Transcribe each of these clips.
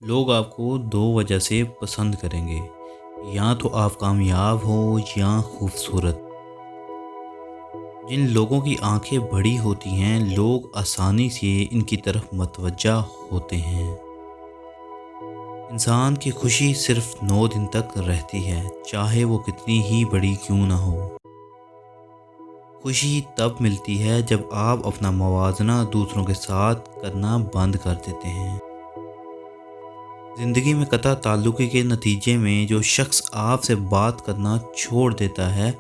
लोग आपको दो वजह से पसंद करेंगे। या तो आप कामयाब हो या खूबसूरत। जिन लोगों की आंखें बड़ी होती हैं लोग आसानी से इनकी तरफ मतवज्जा होते हैं। इंसान की खुशी सिर्फ 9 दिन तक रहती है, चाहे वो कितनी ही बड़ी क्यों ना हो। खुशी तब मिलती है जब आप अपना मवाजना दूसरों के साथ करना बंद कर देते हैं। ज़िंदगी में कता ताल्लुक़ के नतीजे में जो शख्स आपसे बात करना छोड़ देता है,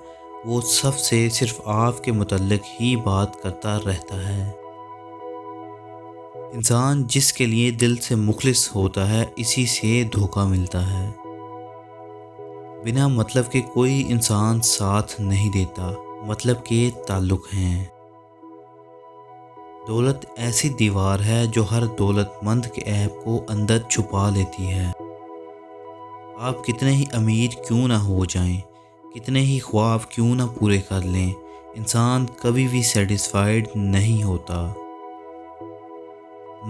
वो सबसे सिर्फ आपके मुतल्लिक़ ही बात करता रहता है। इंसान जिसके लिए दिल से मुखलिस होता है, इसी से धोखा मिलता है। बिना मतलब के कोई इंसान साथ नहीं देता, मतलब के ताल्लुक़ हैं। दौलत ऐसी दीवार है जो हर दौलतमंद के ऐब को अंदर छुपा लेती है। आप कितने ही अमीर क्यों ना हो जाएं, कितने ही ख्वाब क्यों ना पूरे कर लें, इंसान कभी भी सेटिस्फाइड नहीं होता।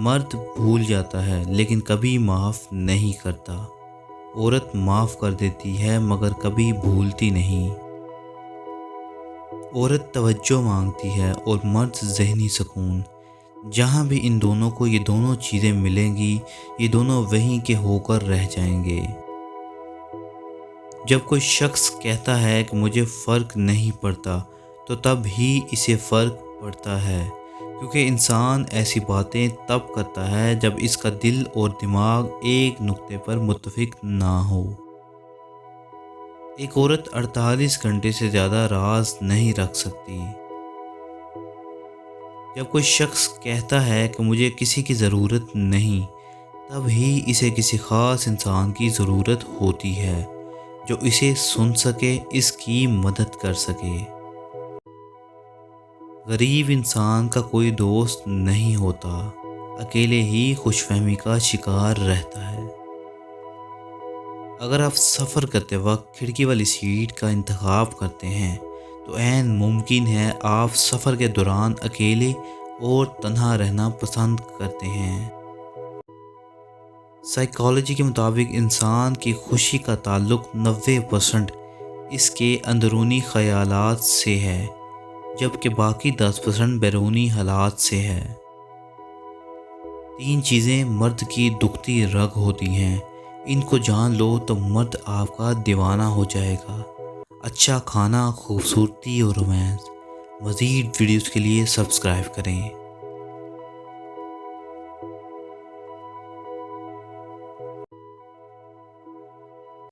मर्द भूल जाता है लेकिन कभी माफ़ नहीं करता। औरत माफ़ कर देती है मगर कभी भूलती नहीं। औरत तवज्जो मांगती है और मर्द ज़हनी सुकून। जहाँ भी इन दोनों को ये दोनों चीज़ें मिलेंगी, ये दोनों वहीं के होकर रह जाएंगे। जब कोई शख्स कहता है कि मुझे फ़र्क नहीं पड़ता, तो तब ही इसे फ़र्क पड़ता है, क्योंकि इंसान ऐसी बातें तब करता है जब इसका दिल और दिमाग एक नुक्ते पर मुत्तफिक ना हो। एक औरत 48 घंटे से ज़्यादा राज नहीं रख सकती। जब कोई शख्स कहता है कि मुझे किसी की ज़रूरत नहीं, तब ही इसे किसी ख़ास इंसान की ज़रूरत होती है, जो इसे सुन सके, इसकी मदद कर सके। गरीब इंसान का कोई दोस्त नहीं होता, अकेले ही खुशफहमी का शिकार रहता है। अगर आप सफ़र करते वक्त खिड़की वाली सीट का इंतखाब करते हैं, तो ऐन मुमकिन है आप सफ़र के दौरान अकेले और तन्हा रहना पसंद करते हैं। साइकोलॉजी के मुताबिक इंसान की खुशी का ताल्लुक़ 90% इसके अंदरूनी ख़यालात से है, जबकि बाकी 10% बैरूनी हालात से है। 3 चीज़ें मर्द की दुखती रग होती हैं, इनको जान लो तो मर्द आपका दीवाना हो जाएगा। अच्छा खाना, खूबसूरती और रोमांस। मज़ीद वीडियोज़ के लिए सब्सक्राइब करें।